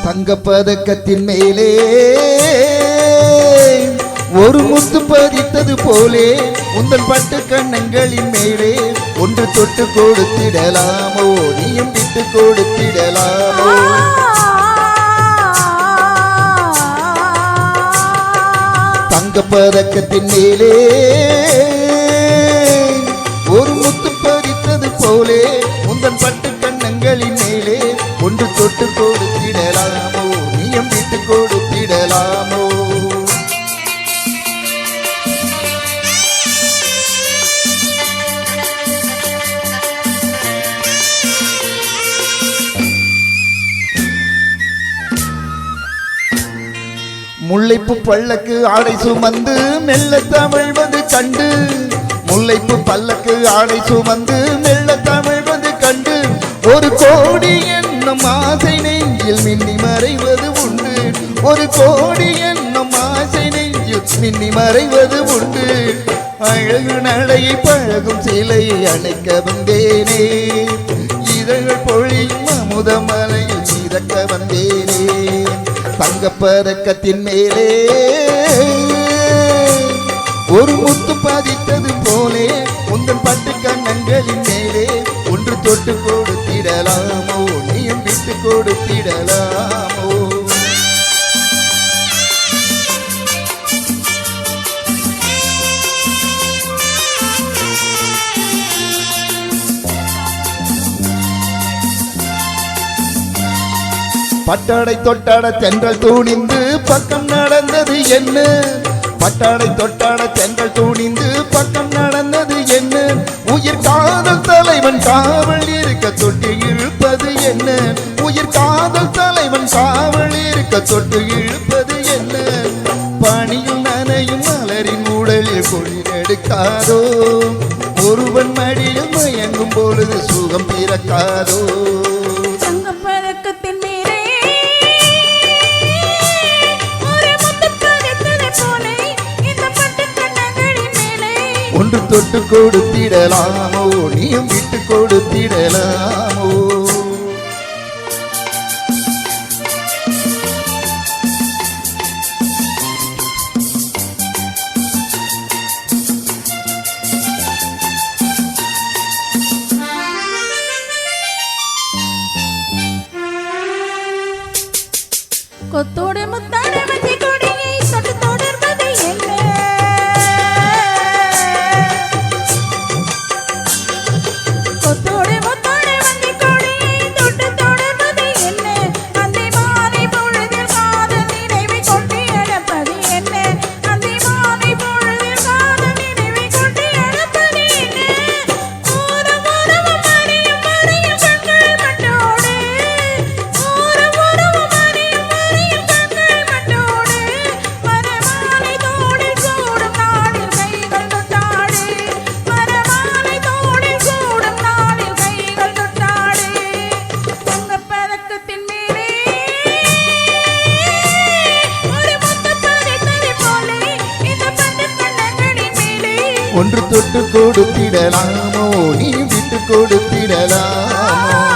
தங்கப்பதக்கத்தின் மேலே ஒரு முத்து பதித்தது போலே உந்தன் பட்டு கண்ணங்களின் மேலே ஒன்று தொட்டு கொடுத்திடலாமோ நீயும் விட்டு கொடுத்திடலாமோ தங்கப்பதக்கத்தின் மேலே ஒரு முத்து பதித்தது போலே உந்தன் பட்டு கண்ணங்களின் மேலே ஒன்று தொட்டு கொடுத்திடலாமோ நீயும் விட்டு கொடுத்திடலாமோ முல்லைப்பு பல்லக்கு ஆடை சுமந்து மெல்ல தமிழ்வது கண்டு முல்லைப்பு பல்லக்கு ஆடை சுமந்து மெல்ல தமிழ்வது கண்டு ஒரு கோடி என்னும் ஆசை நெஞ்சில் மின்னி மறைவது உண்டு ஒரு கோடி என்னும் ஆசை நெஞ்சில் மின்னி மறைவது உண்டு அழகு நடையை பழகும் சிலையை அணைக்க வந்தேனே இதழ்கள் பொழியும் அமுதமலையில் மிதக்க வந்தேனே தங்கப்பதக்கத்தின் மேலே ஒரு முத்து பதித்தது போலே உந்தன் பட்டு கண்ணங்களின் மேலே ஒன்று தொட்டு கொடுத்திடலாமோ நீயும் விட்டு கொடுத்திடலாமோ பட்டாடை தொட்டாட தென்றல் தூணிந்து பக்கம் நடந்தது என்ன பட்டாடை தொட்டாட தென்றல் தூணிந்து பக்கம் நடந்தது என்ன உயிர் காதல் தலைவன் காவல் இருக்க தொட்டு இழுப்பது என்ன உயிர் காதல் தலைவன் காவல் இருக்க தொட்டு இழுப்பது என்ன பனியில் நனையும் மலரின் உடலில் குளிர் எடுக்காதோ ஒருவன் மடியில் மயங்கும் பொழுது சுகம் பிறக்காதோ ஒன்று தொட்டு கொடுத்திடலாமோ நீயும் விட்டு கொடுத்திடலாமோ கொத்தோடு முத்தாடு வஞ்சி கொடியை தொட்டு தொடர்வது என்ன கொத்தோடு முத்தாடு வஞ்சி கொடியை தொட்டு தொடர்வது என்ன அந்தி மாலை பொழுதில் காதல் நினைவை கொண்டு அடப்பது என்ன அந்தி மாலை பொழுதில் காதல் நினைவை கொண்டு அடப்பது என்ன ஓரம் ஓரமும் மறையும் மறையும் கண்கள் மட்டோடு ஓரம் ஓரமும் மறையும் மறையும் கண்கள் மட்டோடு மரமாலை தோளில் சூடும் நாளில் கைகள் தொட்டாடு மரமாலை தோளில் சூடும் நாளில் கைகள் தொட்டாடு தங்கப்பதக்கத்தின் மேலே ஒரு முத்து பதித்தது போலே இந்த பட்டு கண்ணங்களின் மேலே ஒன்று தொட்டு கொடுத்திடலாமோ நீ விட்டு கொடுத்திடலாமோ